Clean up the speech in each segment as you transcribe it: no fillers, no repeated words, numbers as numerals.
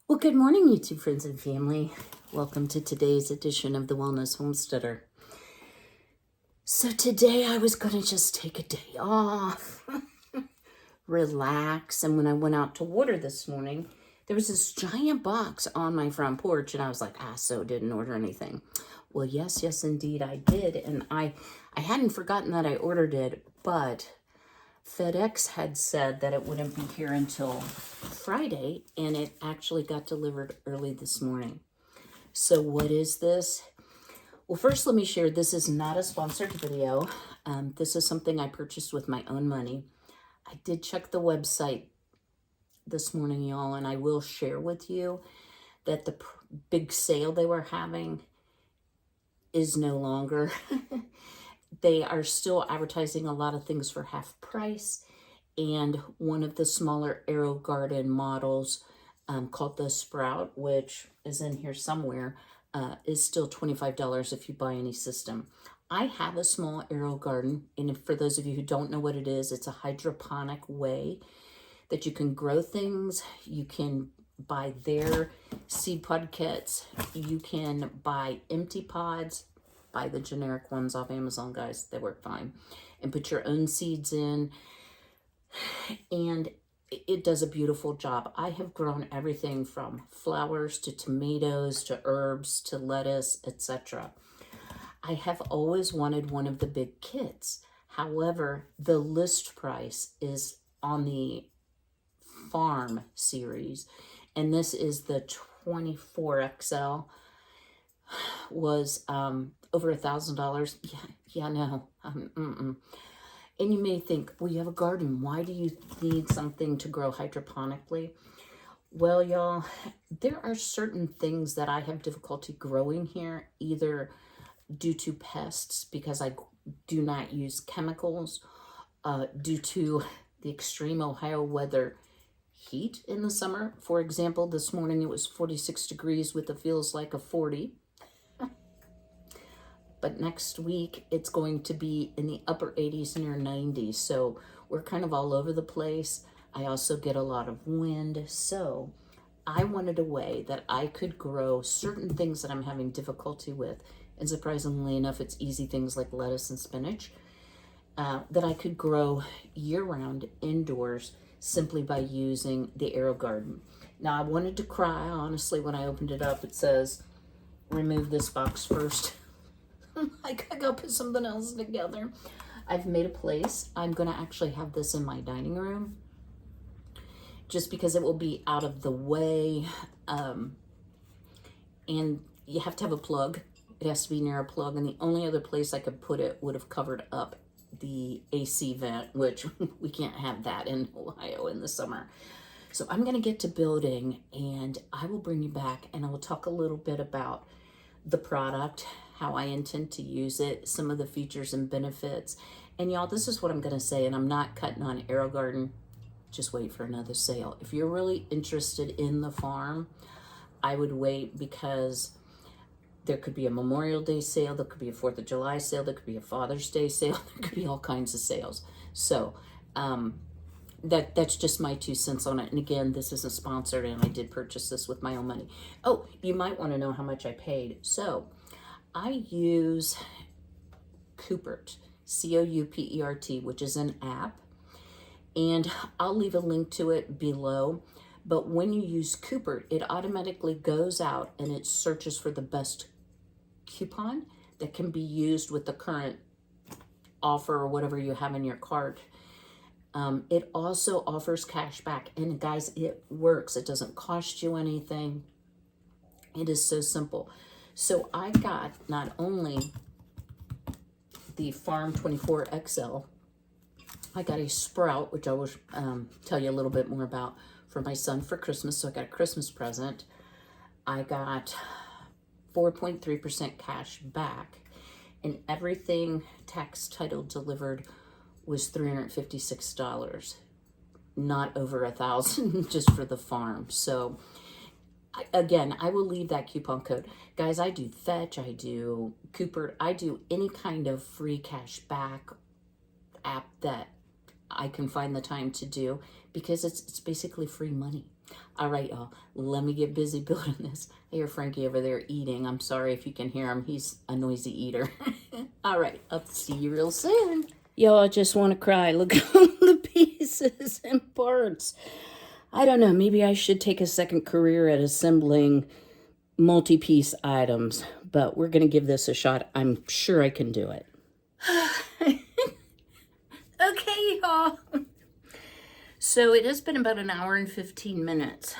Well, good morning, YouTube friends and family. Welcome to today's edition of the Wellness Homesteader. So today I was going to just take a day off, relax, and when I went out to water this morning, there was this giant box on my front porch, and I was like, so didn't order anything. Well, yes, indeed I did, and I hadn't forgotten that I ordered it, but FedEx had said that it wouldn't be here until Friday, and it actually got delivered early this morning. So what is this? Well, first let me share, this is not a sponsored video. This is something I purchased with my own money. I did check the website this morning, y'all, and I will share with you that the big sale they were having is no longer. They are still advertising a lot of things for half price, and one of the smaller AeroGarden models called the Sprout, which is in here somewhere, is still $25 if you buy any system. I have a small AeroGarden, and for those of you who don't know what it is, it's a hydroponic way that you can grow things. You can buy their seed pod kits. You can buy empty pods. Buy the generic ones off Amazon, guys. They work fine. And put your own seeds in. And it does a beautiful job. I have grown everything from flowers to tomatoes to herbs to lettuce, etc. I have always wanted one of the big kits. However, the list price is on the Farm series. And this is the 24XL. Was over $1,000. No. And you may think, well, you have a garden. Why do you need something to grow hydroponically? Well, y'all, there are certain things that I have difficulty growing here, either due to pests, because I do not use chemicals, due to the extreme Ohio weather, heat in the summer. For example, this morning it was 46 degrees with a feels like a 40. But next week, it's going to be in the upper 80s, near 90s. So we're kind of all over the place. I also get a lot of wind. So I wanted a way that I could grow certain things that I'm having difficulty with. And surprisingly enough, it's easy things like lettuce and spinach that I could grow year-round indoors simply by using the AeroGarden. Now, I wanted to cry, honestly, when I opened it up. It says, remove this box first. I gotta put something else together. I've made a place. I'm gonna actually have this in my dining room just because it will be out of the way. And you have to have a plug. It has to be near a plug. And the only other place I could put it would have covered up the AC vent, which we can't have that in Ohio in the summer. So I'm gonna get to building, and I will bring you back and I will talk a little bit about the product, how I intend to use it, some of the features and benefits. And y'all, this is what I'm gonna say, and I'm not cutting on AeroGarden. Just wait for another sale. If you're really interested in the farm, I would wait, because there could be a Memorial Day sale, there could be a 4th of July sale, there could be a Father's Day sale, there could be all kinds of sales. So that's just my 2 cents on it. And again, this isn't sponsored, and I did purchase this with my own money. Oh, you might want to know how much I paid. So I use Coupert, Coupert, which is an app, and I'll leave a link to it below. But when you use Coupert, it automatically goes out and it searches for the best coupon that can be used with the current offer or whatever you have in your cart. It also offers cash back, and guys, it works. It doesn't cost you anything. It is so simple. So I got not only the Farm 24XL, I got a Sprout, which I will tell you a little bit more about, for my son for Christmas. So I got a Christmas present. I got 4.3% cash back, and everything tax title delivered was $356, not over $1,000 just for the farm. So again, I will leave that coupon code. Guys, I do Fetch, I do Coupert, I do any kind of free cash back app that I can find the time to do, because it's basically free money. All right, y'all, let me get busy building this. I hear Frankie over there eating. I'm sorry if you can hear him. He's a noisy eater. All right, I'll see you real soon. Y'all, I just want to cry. Look at all the pieces and parts. I don't know, maybe I should take a second career at assembling multi-piece items, but we're going to give this a shot. I'm sure I can do it. Okay, y'all. So it has been about an hour and 15 minutes.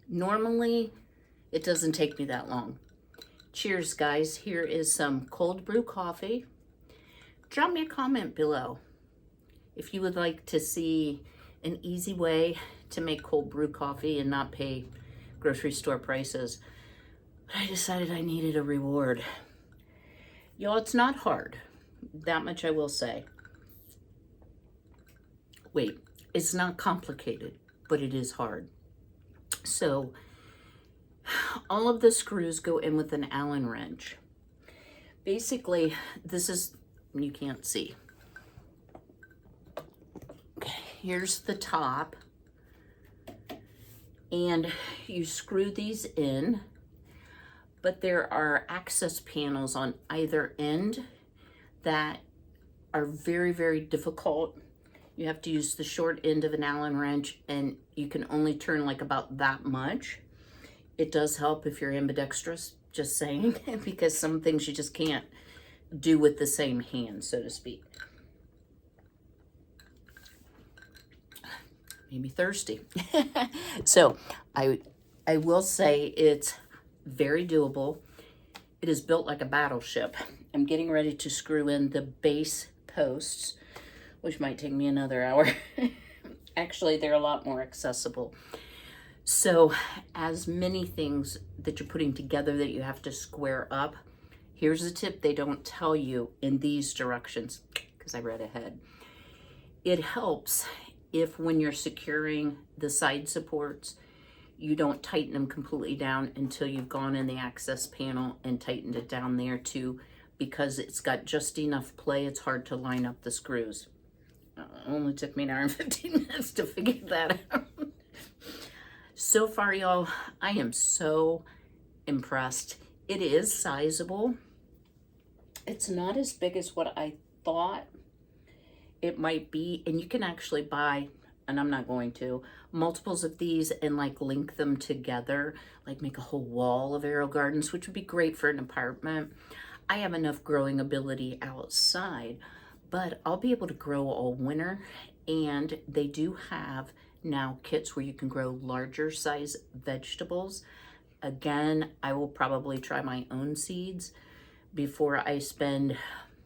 Normally, it doesn't take me that long. Cheers, guys. Here is some cold brew coffee. Drop me a comment below if you would like to see an easy way to make cold brew coffee and not pay grocery store prices. But I decided I needed a reward. Y'all, it's not hard. That much I will say. Wait, it's not complicated, but it is hard. So all of the screws go in with an Allen wrench. Basically, this is, you can't see. Okay, here's the top. And you screw these in, but there are access panels on either end that are very, very difficult. You have to use the short end of an Allen wrench, and you can only turn like about that much. It does help if you're ambidextrous, just saying, because some things you just can't do with the same hand, so to speak. Made me thirsty. So I will say it's very doable. It is built like a battleship. I'm getting ready to screw in the base posts, which might take me another hour. Actually, they're a lot more accessible. So as many things that you're putting together that you have to square up, here's a tip they don't tell you in these directions, because I read ahead. It helps if when you're securing the side supports, you don't tighten them completely down until you've gone in the access panel and tightened it down there too, because it's got just enough play. It's hard to line up the screws. Only took me an hour and 15 minutes to figure that out. So far, y'all, I am so impressed. It is sizable. It's not as big as what I thought it might be. And you can actually buy, and I'm not going to, multiples of these and like link them together, like make a whole wall of Aero gardens, which would be great for an apartment. I have enough growing ability outside, but I'll be able to grow all winter. And they do have now kits where you can grow larger size vegetables. Again, I will probably try my own seeds before I spend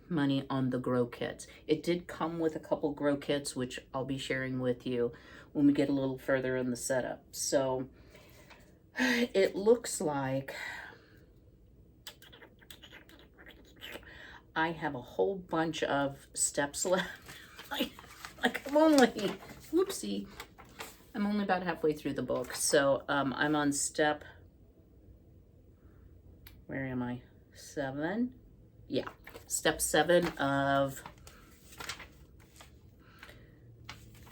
money on the grow kits. It did come with a couple grow kits, which I'll be sharing with you when we get a little further in the setup. So it looks like I have a whole bunch of steps left. like I'm only, whoopsie, I'm only about halfway through the book. So I'm on step, where am I? 7? Yeah, step 7 of,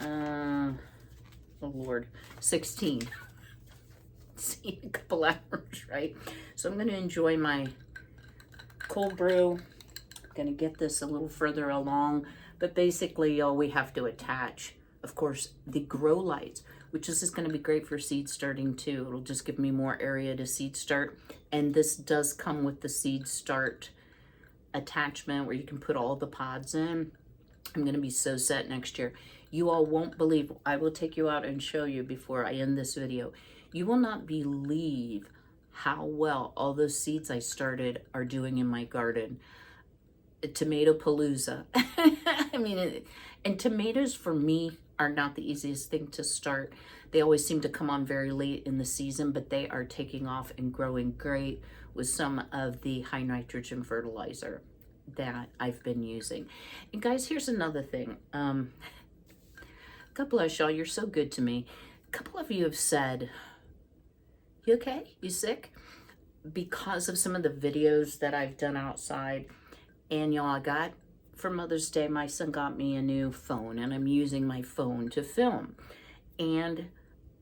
oh Lord, 16. See, a couple hours, right? So I'm going to enjoy my cold brew. Going to get this a little further along, but basically all we have to attach, of course, the grow lights, which is just going to be great for seed starting too. It'll just give me more area to seed start. And this does come with the seed start attachment where you can put all the pods in. I'm going to be so set next year. You all won't believe, I will take you out and show you before I end this video. You will not believe how well all those seeds I started are doing in my garden. Tomato palooza. I mean, and tomatoes for me are not the easiest thing to start. They always seem to come on very late in the season, but they are taking off and growing great with some of the high nitrogen fertilizer that I've been using. And guys, here's another thing. God bless y'all, you're so good to me. A couple of you have said, you okay? You sick? Because of some of the videos that I've done outside. And y'all, I got, for Mother's Day, my son got me a new phone, and I'm using my phone to film. And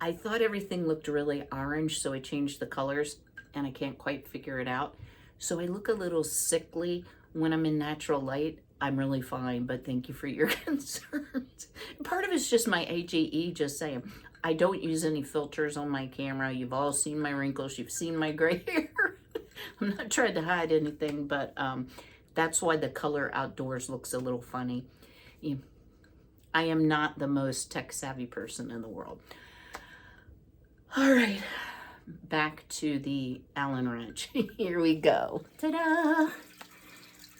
I thought everything looked really orange, so I changed the colors and I can't quite figure it out. So I look a little sickly when I'm in natural light. I'm really fine, but thank you for your concerns. Part of it's just my AGE, just saying. I don't use any filters on my camera. You've all seen my wrinkles. You've seen my gray hair. I'm not trying to hide anything, but that's why the color outdoors looks a little funny. I am not the most tech-savvy person in the world. All right, back to the Allen wrench. Here we go. Ta-da!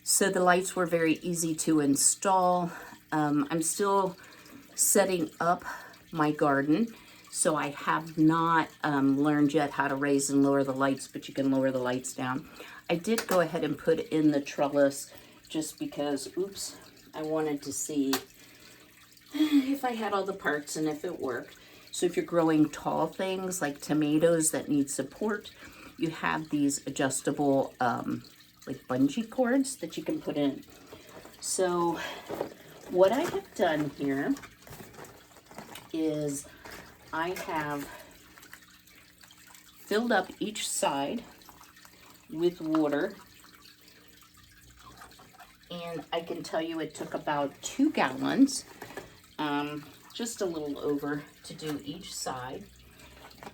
So the lights were very easy to install. I'm still setting up my garden, so I have not learned yet how to raise and lower the lights, but you can lower the lights down. I did go ahead and put in the trellis just because, oops, I wanted to see if I had all the parts and if it worked. So if you're growing tall things like tomatoes that need support, you have these adjustable like bungee cords that you can put in. So what I have done here is I have filled up each side with water, and I can tell you it took about 2 gallons, just a little over, to do each side.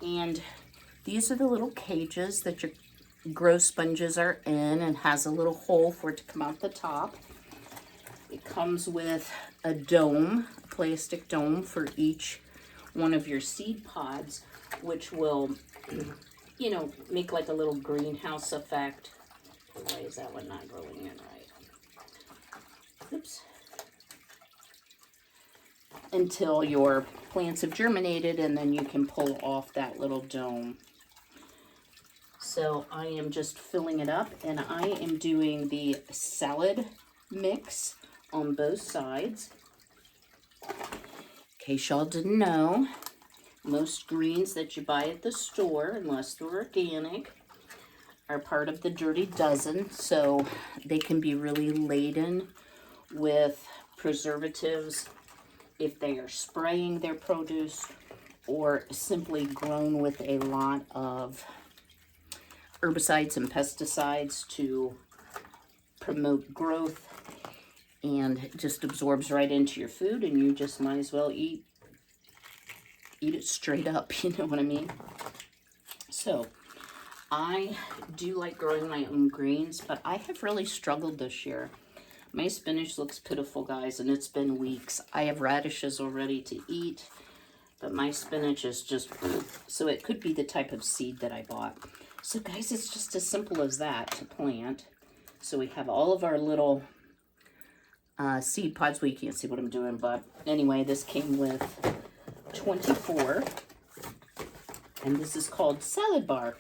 And these are the little cages that your grow sponges are in, and has a little hole for it to come out the top. It comes with a dome, a plastic dome for each one of your seed pods, which will, you know, make like a little greenhouse effect. Why is that one not growing in right? Oops. Until your plants have germinated, and then you can pull off that little dome. So I am just filling it up, and I am doing the salad mix on both sides. In case y'all didn't know, most greens that you buy at the store, unless they're organic, are part of the Dirty Dozen, so they can be really laden with preservatives if they are spraying their produce, or simply grown with a lot of herbicides and pesticides to promote growth, and it just absorbs right into your food, and you just might as well eat it straight up, you know what I mean? So I do like growing my own greens, but I have really struggled this year. My spinach looks pitiful, guys, and it's been weeks. I have radishes already to eat, but my spinach is just, so it could be the type of seed that I bought. So guys, it's just as simple as that to plant. So we have all of our little seed pods. Well, you can't see what I'm doing, but anyway, this came with 24, and this is called Salad Bar.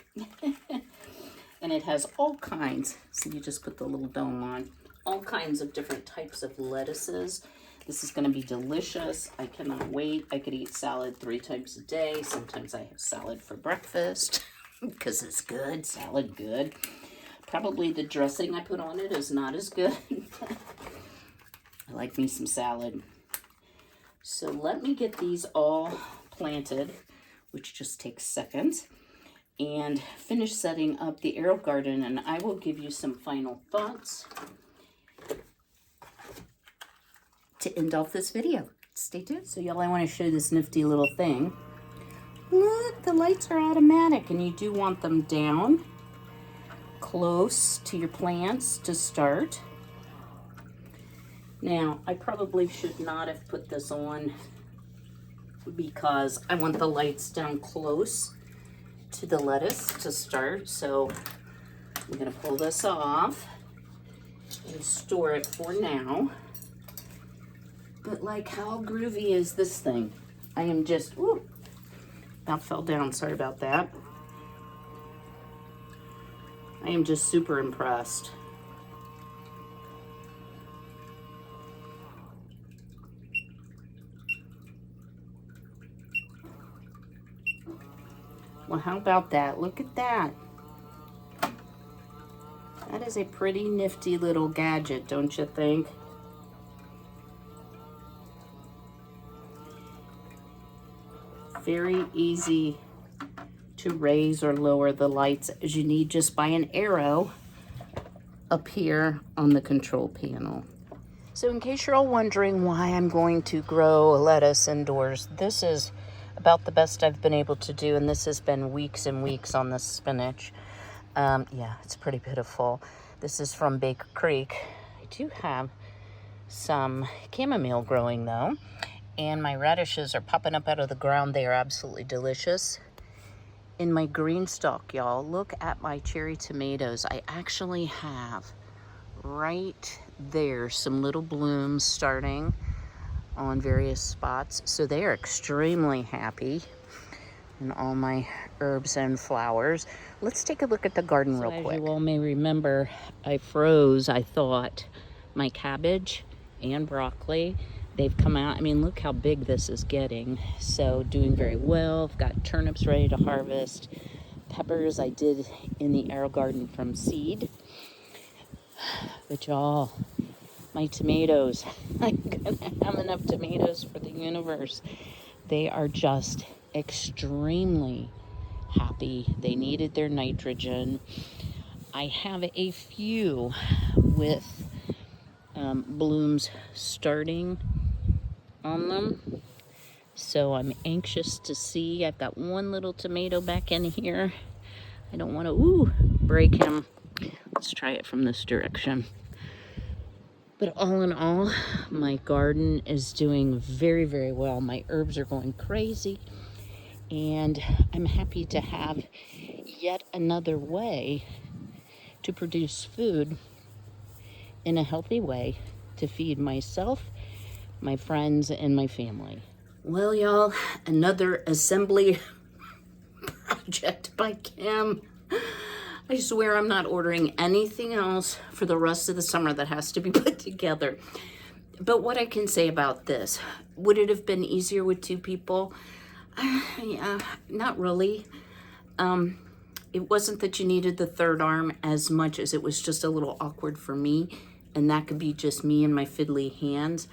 And it has all kinds, so you just put the little dome on, all kinds of different types of lettuces. This is going to be delicious. I cannot wait. I could eat salad 3 times a day. Sometimes I have salad for breakfast because it's good. Salad good. Probably the dressing I put on it is not as good. I like me some salad. So let me get these all planted, which just takes seconds, and finish setting up the Aero garden, and I will give you some final thoughts to end off this video. Stay tuned. So y'all, I want to show you this nifty little thing. Look, the lights are automatic, and you do want them down close to your plants to start. Now, I probably should not have put this on because I want the lights down close to the lettuce to start. So I'm going to pull this off and store it for now. But like, how groovy is this thing? I am just, ooh, that fell down. Sorry about that. I am just super impressed. Well, how about that? Look at that. That is a pretty nifty little gadget, don't you think? Very easy to raise or lower the lights as you need just by an arrow up here on the control panel. So in case you're all wondering why I'm going to grow lettuce indoors, this is about the best I've been able to do, and this has been weeks and weeks on this spinach. Yeah, it's pretty pitiful. This is from Baker Creek. I do have some chamomile growing though, and my radishes are popping up out of the ground. They are absolutely delicious. In my Greenstalk, y'all, look at my cherry tomatoes. I actually have right there some little blooms starting on various spots. So they are extremely happy. And all my herbs and flowers. Let's take a look at the garden real quick. As you all may remember, I froze, I thought, my cabbage and broccoli. They've come out. I mean, look how big this is getting. So doing very well. I've got turnips ready to harvest. Peppers I did in the Aero garden from seed. But y'all, my tomatoes, I'm gonna have enough tomatoes for the universe. They are just extremely happy. They needed their nitrogen. I have a few with blooms starting on them, so I'm anxious to see. I've got one little tomato back in here. I don't want to break him. Let's try it from this direction. But all in all, my garden is doing very, very well. My herbs are going crazy, and I'm happy to have yet another way to produce food in a healthy way to feed myself, my friends, and my family. Well, y'all, another assembly project by Kym. I swear I'm not ordering anything else for the rest of the summer that has to be put together. But what I can say about this, would it have been easier with two people? Yeah, not really. It wasn't that you needed the third arm as much as it was just a little awkward for me, and that could be just me and my fiddly hands.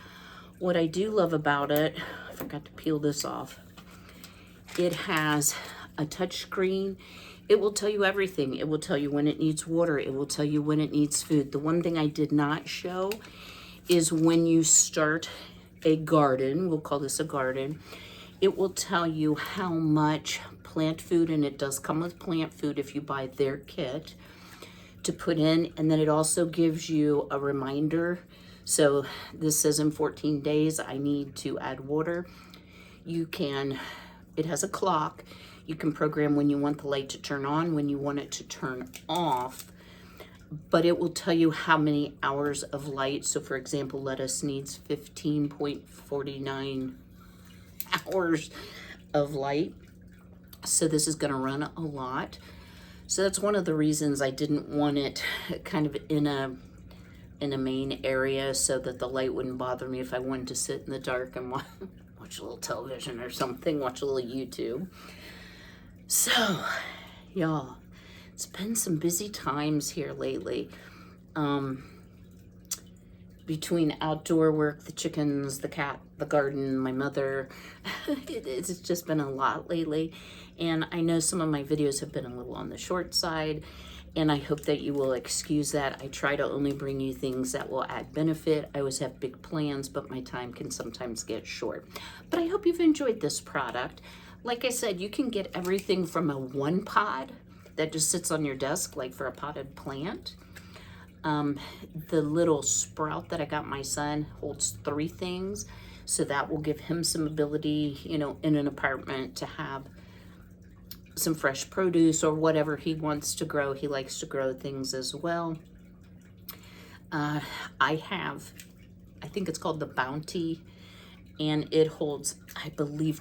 What I do love about it, I forgot to peel this off, it has a touch screen. It will tell you everything. It will tell you when it needs water. It will tell you when it needs food. The one thing I did not show is when you start a garden, we'll call this a garden, it will tell you how much plant food, and it does come with plant food if you buy their kit, to put in. And then it also gives you a reminder. So this says in 14 days I need to add water. It has a clock. You can program when you want the light to turn on, when you want it to turn off, but it will tell you how many hours of light. So for example, lettuce needs 15.49 hours of light. So this is gonna run a lot. So that's one of the reasons I didn't want it kind of in a main area, so that the light wouldn't bother me if I wanted to sit in the dark and watch a little television or something, watch a little YouTube. So, y'all, it's been some busy times here lately. Between outdoor work, the chickens, the cat, the garden, my mother, it's just been a lot lately. And I know some of my videos have been a little on the short side, and I hope that you will excuse that. I try to only bring you things that will add benefit. I always have big plans, but my time can sometimes get short. But I hope you've enjoyed this product. Like I said, you can get everything from a one pod that just sits on your desk, like for a potted plant. The little sprout that I got my son holds 3 things, so that will give him some ability, you know, in an apartment to have some fresh produce or whatever he wants to grow. He likes to grow things as well. I think it's called the Bounty, and it holds, I believe,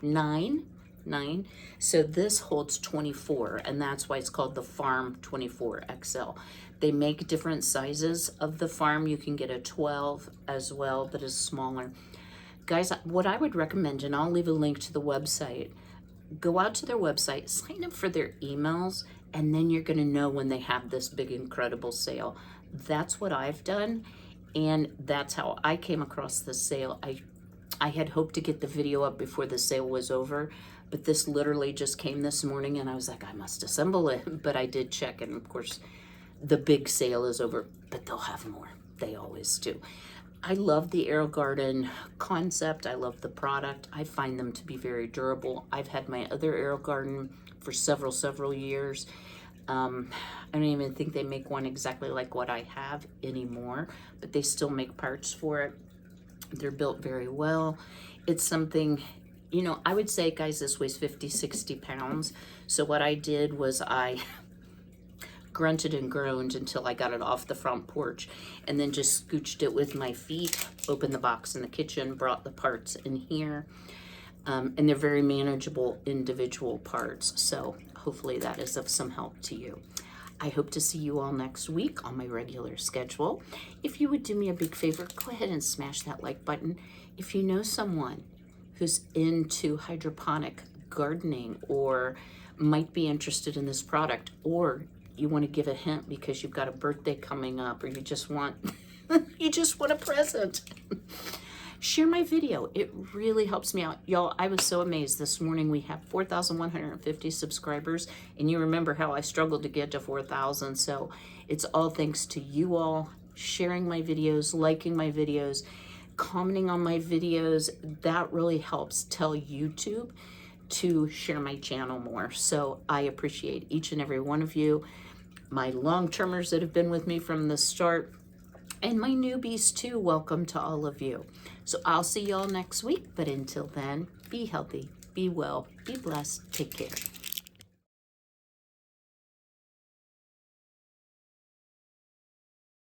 9. So this holds 24, and that's why it's called the Farm 24 XL. They make different sizes of the Farm. You can get a 12 as well, but it's smaller. Guys, what I would recommend, and I'll leave a link to the website, go out to their website, sign up for their emails, and then you're gonna know when they have this big, incredible sale. That's what I've done, and that's how I came across this sale. I had hoped to get the video up before the sale was over, but this literally just came this morning and I was like, I must assemble it. But I did check, and of course the big sale is over, but they'll have more. They always do. I love the AeroGarden concept. I love the product. I find them to be very durable. I've had my other AeroGarden for several years. I don't even think they make one exactly like what I have anymore, but they still make parts for it. They're built very well. It's something, you know, I would say, guys, this weighs 50, 60 pounds. So what I did was I grunted and groaned until I got it off the front porch, and then just scooched it with my feet, opened the box in the kitchen, brought the parts in here. And they're very manageable individual parts. So hopefully that is of some help to you. I hope to see you all next week on my regular schedule. If you would do me a big favor, go ahead and smash that like button. If you know someone who's into hydroponic gardening or might be interested in this product, or you want to give a hint because you've got a birthday coming up, or you just want you just want a present, share my video. It really helps me out. Y'all, I was so amazed. This morning we have 4,150 subscribers, and you remember how I struggled to get to 4,000. So it's all thanks to you all sharing my videos, liking my videos, commenting on my videos. That really helps tell YouTube to share my channel more. So I appreciate each and every one of you, my long-termers that have been with me from the start, and my newbies too. Welcome to all of you. So I'll see y'all next week, but until then, be healthy, be well, be blessed, take care.